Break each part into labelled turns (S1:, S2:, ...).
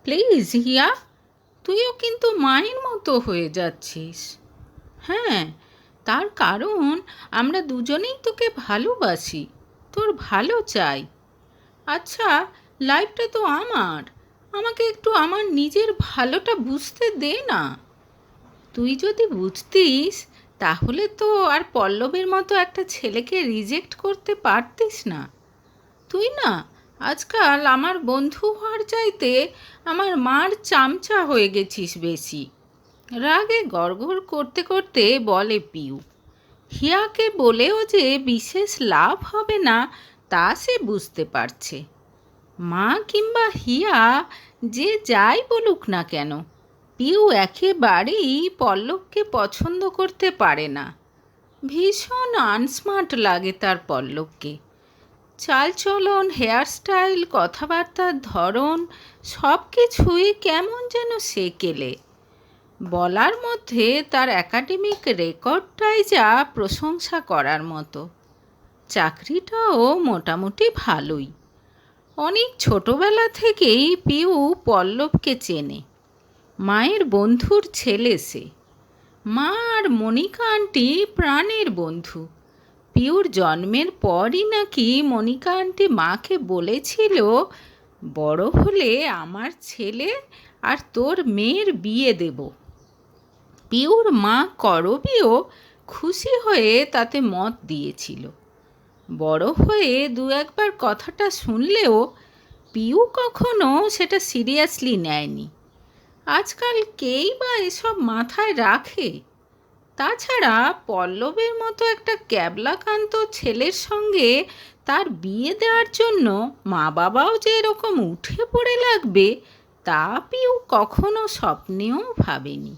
S1: Please হিয়া, তুইও কিন্তু মায়ের মতো হয়ে যাচ্ছিস। হ্যাঁ, তার কারণ আমরা দুজনেই তোকে ভালোবাসি, তোর ভালো চাই। আচ্ছা, লাইফটা তো আমার, আমাকে একটু আমার নিজের ভালোটা বুঝতে দে না। তুই যদি বুঝতিস তাহলে তো আর পল্লবের মতো একটা ছেলেকে রিজেক্ট করতে পারতিস না। তুই না আজকাল আমার বন্ধু হওয়ার চাইতে আমার মার চামচা হয়ে গেছিস বেশি। রাগে গড়গড় করতে করতে বলে পিউ। হিয়াকে বলেও যে বিশেষ লাভ হবে না তা সে বুঝতে পারছে। মা কিংবা হিয়া যে যাই বলুক না কেন, পিউ একেবারেই পল্লবকে পছন্দ করতে পারে না। ভীষণ আনস্মার্ট লাগে তার পল্লবকে। চালচলন, হেয়ারস্টাইল, কথাবার্তার ধরন সব কিছুই কেমন যেন সেকেলে। বলার মধ্যে তার একাডেমিক রেকর্ডটাই যা প্রশংসা করার মতো। চাকরিটাও মোটামুটি ভালোই। অনেক ছোটবেলা থেকেই পিউ পল্লবকে চেনে। মায়ের বন্ধুর ছেলে সে। মা আর মনিকা আন্টি প্রাণের বন্ধু। পিউর জন্মের পরই নাকি মনিকা আন্টি মাকে বলেছিল, বড় হলে আমার ছেলে আর তোর মেয়ের বিয়ে দেব। পিউর মা করবীও খুশি হয়ে তাতে মত দিয়েছিল। বড় হয়ে দু একবার কথাটা শুনলেও পিউ কখনো সেটা সিরিয়াসলি নেয়নি। আজকাল কেই বা এসব মাথায় রাখে? তাছাড়া পল্লবের মতো একটা ক্যাবলাকান্ত ছেলের সঙ্গে তার বিয়ে দেওয়ার জন্য মা বাবাও যে এরকম উঠে পড়ে লাগবে তা পিউ কখনো স্বপ্নেও ভাবেনি।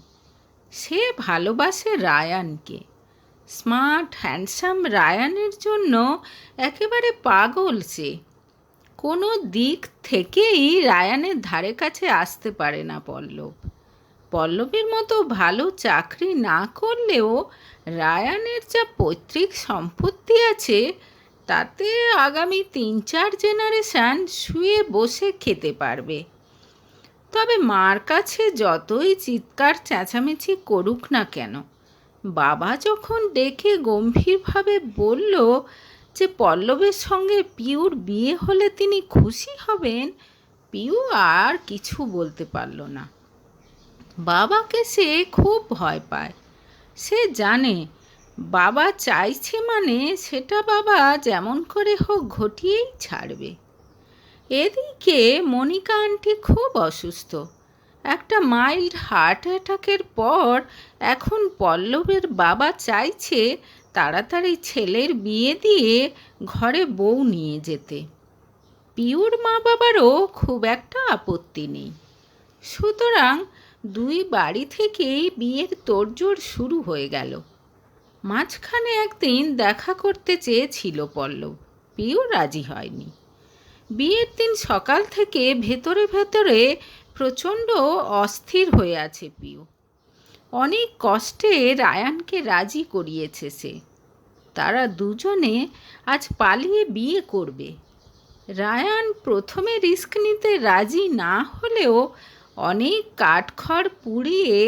S1: সে ভালোবাসে রায়ানকে। স্মার্ট হ্যান্ডসাম রায়ানের জন্য একেবারে পাগল সে। কোনো দিক থেকেই রায়ানের ধারে কাছে আসতে পারে না পল্লব। পল্লবের মতো ভালো চাকরি না করলেও রায়ানের যা পৈতৃক সম্পত্তি আছে তাতে আগামী ৩-৪ জেনারেশন শুয়ে বসে খেতে পারবে। তবে মার কাছে যতই চিৎকার চেঁচামেচি করুক না কেন, বাবা যখন ডেকে গম্ভীরভাবে বলল যে পল্লবের সঙ্গে পিউর বিয়ে হলে তিনি খুশি হবেন, পিউ আর কিছু বলতে পারল না। বাবাকে সে খুব ভয় পায়। সে জানে বাবা চাইছে মানে সেটা বাবা যেমন করে হোক ঘটিয়েই ছাড়বে। এদিকে মনিকা আন্টি খুব অসুস্থ। একটা মাইল্ড হার্ট অ্যাটাকের পর এখন পল্লবের বাবা চাইছে তাড়াতাড়ি ছেলের বিয়ে দিয়ে ঘরে বউ নিয়ে যেতে। পিউর মা বাবারও খুব একটা আপত্তি নেই। সুতরাং দুই বাড়ি থেকেই বিয়ের তোড়জোড় শুরু হয়ে গেল। মাঝখানে একদিন দেখা করতে চেয়েছিল পল্লব, পিউ রাজি হয়নি। বিয়ের দিন সকাল থেকে ভেতরে ভেতরে প্রচণ্ড অস্থির হয়ে আছে পিউ। অনেক কষ্টে রায়ানকে রাজি করিয়েছে সে। তারা দুজনে আজ পালিয়ে বিয়ে করবে। রায়ান প্রথমে রিস্ক নিতে রাজি না হলেও অনেক কাঠখড় পুড়িয়ে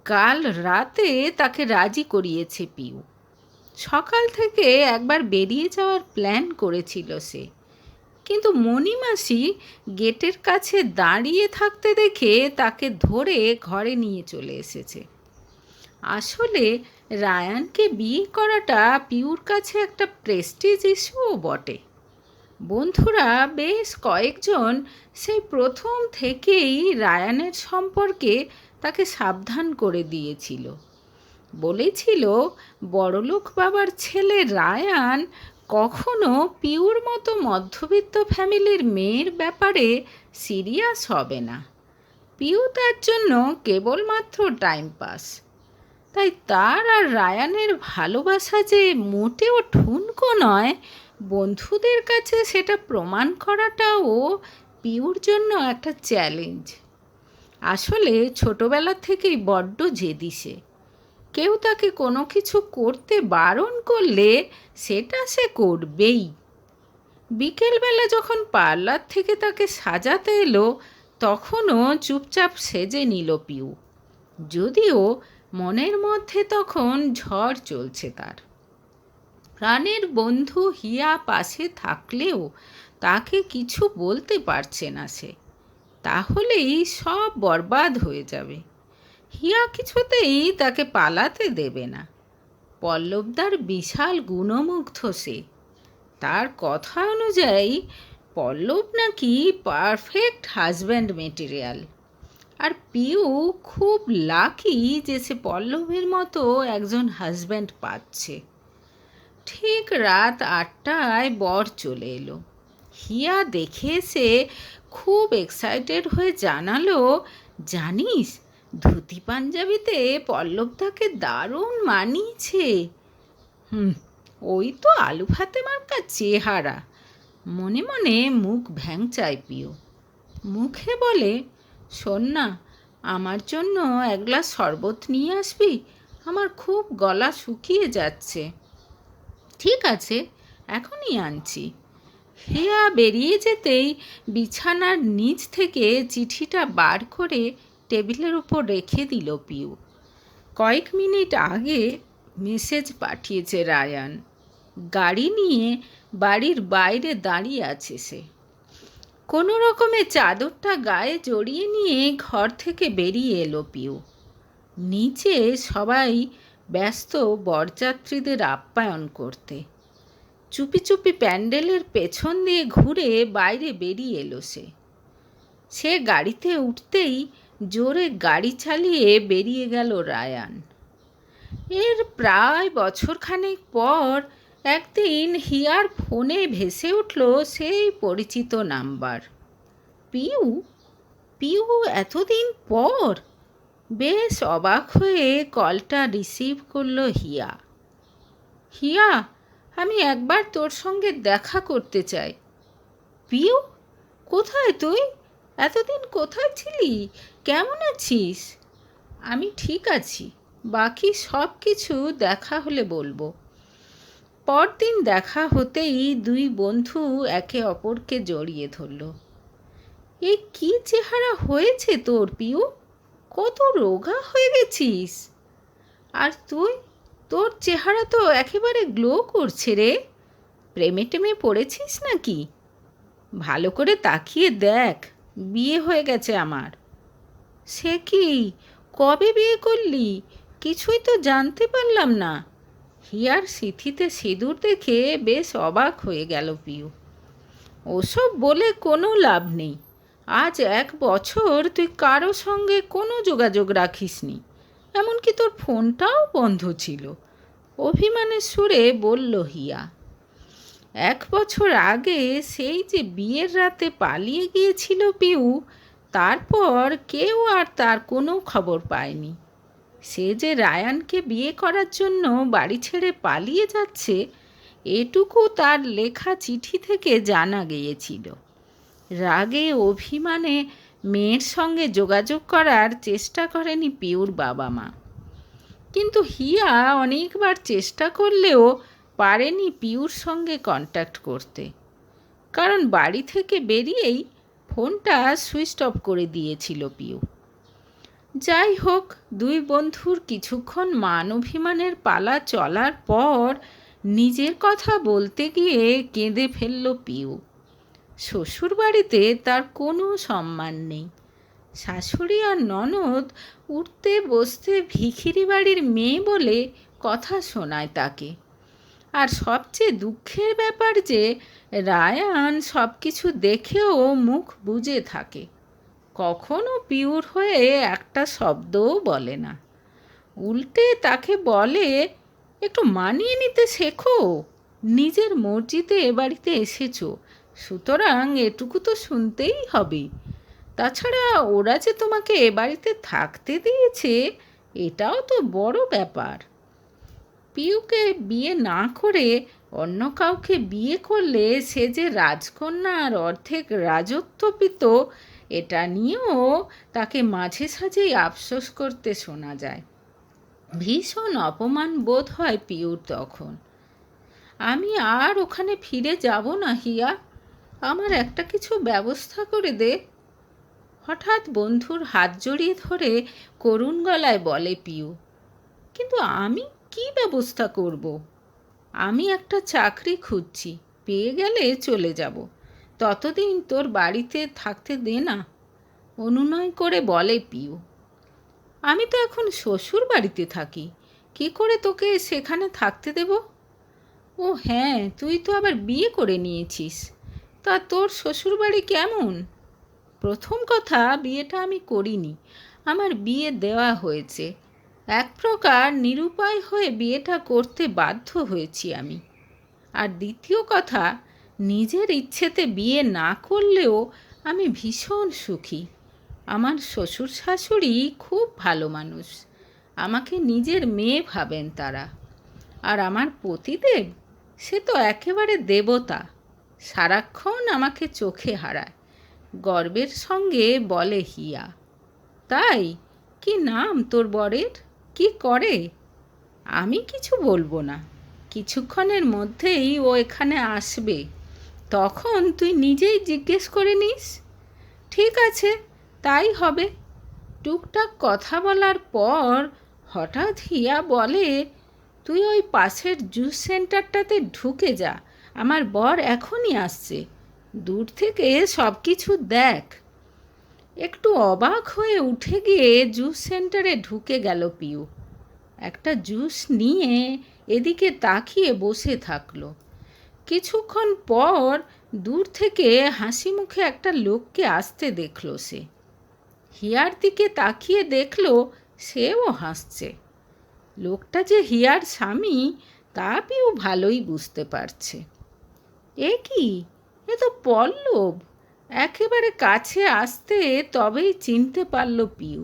S1: কাল রাতে তাকে রাজি করিয়েছে পিউ। সকাল থেকে একবার বেরিয়ে যাওয়ার প্ল্যান করেছিল সে, কিন্তু মণিমাসি গেটের কাছে দাঁড়িয়ে থাকতে দেখে তাকে ধরে ঘরে নিয়ে চলে এসেছে। আসলে রায়ানকে বিয়ে করাটা পিউর কাছে একটা প্রেস্টিজ ইস্যুও বটে। বন্ধুরা বেশ কয়েকজন সেই প্রথম থেকেই রায়ানের সম্পর্কে তাকে সাবধান করে দিয়েছিল। বলেছিল বড়লোক বাবার ছেলে রায়ান কখনো পিউর মতো মধ্যবিত্ত ফ্যামিলির মেয়ের ব্যাপারে সিরিয়াস হবে না। পিউ তার জন্য কেবলমাত্র টাইম পাস। তাই তার আর রায়ানের ভালোবাসা যে মোটেও ঠুনকো নয়, বন্ধুদের কাছে সেটা প্রমাণ করাটাও পিউর জন্য একটা চ্যালেঞ্জ। আসলে ছোটবেলা থেকেই বড্ড জেদি সে। কেউ তাকে কোনো কিছু করতে বারণ করলে সেটা সে করবেই। বিকেলবেলা যখন পার্লার থেকে তাকে সাজাতে এলো তখনও চুপচাপ সেজে নিল পিউ, যদিও মনের মধ্যে তখন ঝড় চলছে তার। প্রাণের বন্ধু হিয়া পাশে থাকলেও তাকে কিছু বলতে পারছে না সে, তাহলেই সব বরবাদ হয়ে যাবে। হিয়া কিছুতেই তাকে পালাতে দেবে না। পল্লবদার বিশাল গুণমুগ্ধ সে। তার কথা অনুযায়ী পল্লব নাকি পারফেক্ট হাজব্যান্ড মেটেরিয়াল। আর পিউ খুব লাকি যে সে পল্লবের মতো একজন হাজব্যান্ড পাচ্ছে। ঠিক রাত 8টায় বর চলে এলো। হিয়া দেখে সে খুব এক্সাইটেড হয়ে জানালো, জানিস ধুতি পাঞ্জাবিতে পল্লব তাকে দারুণ মানিয়েছে। ওই তো আলু ভাতে মার্কা চেহারা। মনে মনে মুখ ভ্যাংচায় পিউ। মুখে বলে, শোন না, আমার জন্য এক গ্লাস শরবত নিয়ে আসবি, আমার খুব গলা শুকিয়ে যাচ্ছে। ঠিক আছে, এখনই আনছি। হিয়া বেরিয়ে যেতেই বিছানার নিচ থেকে চিঠিটা বার করে টেবিলের উপর রেখে দিল পিউ। কয়েক মিনিট আগে মেসেজ পাঠিয়েছে রায়ান। গাড়ি নিয়ে বাড়ির বাইরে দাঁড়িয়ে আছে সে। কোনো রকমে চাদরটা গায়ে জড়িয়ে নিয়ে ঘর থেকে বেরিয়ে এলো পিউ। নিচে সবাই ব্যস্ত বরযাত্রীদের আপ্যায়ন করতে। চুপি চুপি প্যান্ডেলের পেছন দিয়ে ঘুরে বাইরে বেরিয়ে এলো সে গাড়িতে উঠতেই জোরে গাড়ি চালিয়ে বেরিয়ে গেল রায়ান। এর প্রায় বছরখানেক পর একদিন হিয়ার ফোনে ভেসে উঠল সেই পরিচিত নাম্বার। পিউ পিউ এতদিন পর! বেশ অবাক হয়ে কলটা রিসিভ করলো হিয়া। হিয়া, আমি একবার তোর সঙ্গে দেখা করতে চাই। পিউ, কোথায় তুই? এতদিন কোথায় ছিলি? কেমন আছিস? আমি ঠিক আছি, বাকি সব কিছু দেখা হলে বলবো। পরদিন দেখা হতেই দুই বন্ধু একে অপরকে জড়িয়ে ধরল। এ কি চেহারা হয়েছে তোর পিউ, কত রোগা হয়ে গেছিস। আর তুই, তোর চেহারা তো একেবারে গ্লো করছে রে। প্রেমে টেমে পড়েছিস নাকি? ভালো করে তাকিয়ে দেখ, বিয়ে হয়ে গেছে আমার। সে কি, কবে বিয়ে করলি? কিছুই তো জানতে পারলাম না। হিয়ার সিথিতে সিঁদুর দেখে বেশ অবাক হয়ে গেল পিউ। ওসব বলে কোনো লাভ নেই। আজ 1 বছর তুই কারো সঙ্গে কোনো যোগাযোগ রাখিসনি, এমনকি তোর ফোনটাও বন্ধ ছিল, অভিমানের সুরে বলল হিয়া। 1 বছর আগে সেই যে বিয়ের রাতে পালিয়ে গিয়েছিল পিউ, তারপর কেউ আর তার কোনো খবর পায়নি। সে যে রায়ানকে বিয়ে করার জন্য বাড়ি ছেড়ে পালিয়ে যাচ্ছে, এটুকু তার লেখা চিঠি থেকে জানা গিয়েছিল। রাগে অভিমানে মেয়ের সঙ্গে যোগাযোগ করার চেষ্টা করেনি পিউর বাবা মা। কিন্তু হিয়া অনেকবার চেষ্টা করলেও পারেনি পিউর সঙ্গে কন্ট্যাক্ট করতে, কারণ বাড়ি থেকে বেরিয়েই ফোনটা সুইচ অফ করে দিয়েছিল পিউ। যাই হোক, দুই বন্ধুর কিছুক্ষণ মান অভিমানের পালা চলার পর নিজের কথা বলতে গিয়ে কেঁদে ফেলল পিউ। শ্বশুর বাড়িতে তার কোনো সম্মান নেই। শাশুড়ি আর ননদ উঠতে বসতে ভিখিরি বাড়ির মেয়ে বলে কথা শোনায় তাকে। আর সবচেয়ে দুঃখের ব্যাপার যে রায়ান সব কিছু দেখেও মুখ বুজে থাকে, কখনো পিউর হয়ে একটা শব্দও বলে না। উল্টে তাকে বলে, একটু মানিয়ে নিতে শেখো, নিজের মর্জিতে এ বাড়িতে এসেছো, সুতরাং এটুকু তো শুনতেই হবে। তাছাড়া ওরা যে তোমাকে এ বাড়িতে থাকতে দিয়েছে, এটাও তো বড় ব্যাপার। পিউকে বিয়ে না করে অন্য কাউকে বিয়ে করলে সে যে রাজকন্যার অর্ধেক রাজত্ব পেত, এটা নিয়েও তাকে মাঝে সাঝেই আফসোস করতে শোনা যায়। ভীষণ অপমান বোধ হয় পিউর তখন। আমি আর ওখানে ফিরে যাব না হিয়া, আমার একটা কিছু ব্যবস্থা করে দে। হঠাৎ বন্ধুর হাত জড়িয়ে ধরে করুণ গলায় বলে পিউ, কিন্তু আমি কি ব্যবস্থা করব? আমি একটা চাকরি খুঁজছি, পেয়ে গেলে চলে যাব, ততদিন তোর বাড়িতে থাকতে দে না। অনুনয় করে বলে পিউ, আমি তো এখন শ্বশুর বাড়িতে থাকি, কি করে তোকে সেখানে থাকতে দেব? ও হ্যাঁ, তুই তো আবার বিয়ে করে নিয়েছিস। তা তোর শ্বশুরবাড়ি কেমন? প্রথম কথা, বিয়েটা আমি করিনি, আমার বিয়ে দেওয়া হয়েছে। এক প্রকার নিরুপায় হয়ে বিয়েটা করতে বাধ্য হয়েছি আমি। আর দ্বিতীয় কথা, নিজের ইচ্ছেতে বিয়ে না করলেও আমি ভীষণ সুখী। আমার শ্বশুর শাশুড়ি খুব ভালো মানুষ, আমাকে নিজের মেয়ে ভাবেন তারা। আর আমার পতিদেব, সে তো একেবারে দেবতা, সারাক্ষণ আমাকে চোখে হারায়। গর্বের সঙ্গে বলে হিয়া। তাই? কি নাম তোর বরের? কি করে? আমি কিছু বলবো না, কিছুক্ষণের মধ্যেই ও এখানে আসবে, তখন তুই নিজেই জিজ্ঞেস করে নিস। ঠিক আছে, তাই হবে। টুকটাক কথা বলার পর হঠাৎ হিয়া বলে, তুই ওই পাশের জুস সেন্টারটাতে ঢুকে যা, আমার বর এখনই আসছে, দূর থেকে সব কিছু দেখ। একটু অবাক হয়ে উঠে গিয়ে জুস সেন্টারে ঢুকে গেল পিউ। একটা জুস নিয়ে এদিকে তাকিয়ে বসে থাকলো। কিছুক্ষণ পর দূর থেকে হাসি মুখে একটা লোককে আসতে দেখল সে। হিয়ার দিকে তাকিয়ে দেখল সেও হাসছে। লোকটা যে হিয়ার স্বামী তা পিউ ভালোই বুঝতে পারছে। এ কি, এ তো পল্লব! একেবারে কাছে আসতে তবেই চিনতে পারল পিউ।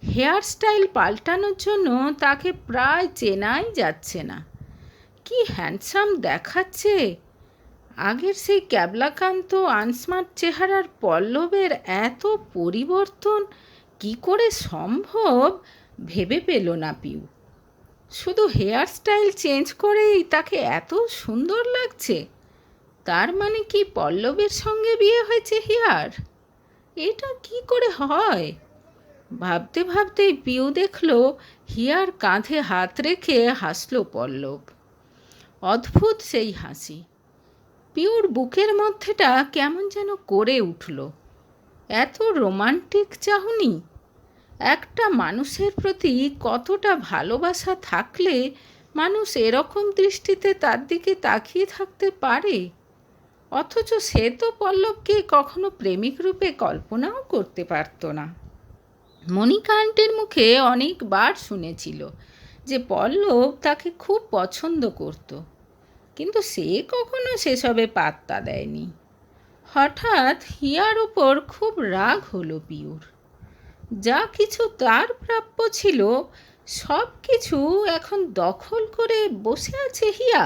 S1: হেয়ার স্টাইল পাল্টানোর জন্য তাকে প্রায় চেনাই যাচ্ছে না। কি হ্যান্ডসাম দেখাচ্ছে! আগের সেই ক্যাবলাকান্ত আনস্মার্ট চেহারার পল্লবের এত পরিবর্তন কি করে সম্ভব ভেবে পেল না পিউ। শুধু হেয়ার স্টাইল চেঞ্জ করেই তাকে এত সুন্দর লাগছে। তার মানে কি পল্লবের সঙ্গে বিয়ে হয়েছে হিয়ার? এটা কি করে হয়? ভাবতে ভাবতেই পিউ দেখল হিয়ার কাঁধে হাত রেখে হাসল পল্লব। অদ্ভুত সেই হাসি। পিউর বুকের মধ্যেটা কেমন যেন করে উঠল। এত রোমান্টিক চাহনি! একটা মানুষের প্রতি কতটা ভালোবাসা থাকলে মানুষ এরকম দৃষ্টিতে তার দিকে তাকিয়ে থাকতে পারে? অথচ সে তো পল্লবকে কখনো প্রেমিক রূপে কল্পনাও করতে পারত না। মনিকা আন্টির মুখে অনেকবার শুনেছিল যে পল্লব তাকে খুব পছন্দ করত, কিন্তু সে কখনো সেসবে পাত্তা দেয়নি। হঠাৎ হিয়ার ওপর খুব রাগ হলো পিউর। যা কিছু তার প্রাপ্য ছিল সব কিছু এখন দখল করে বসে আছে হিয়া।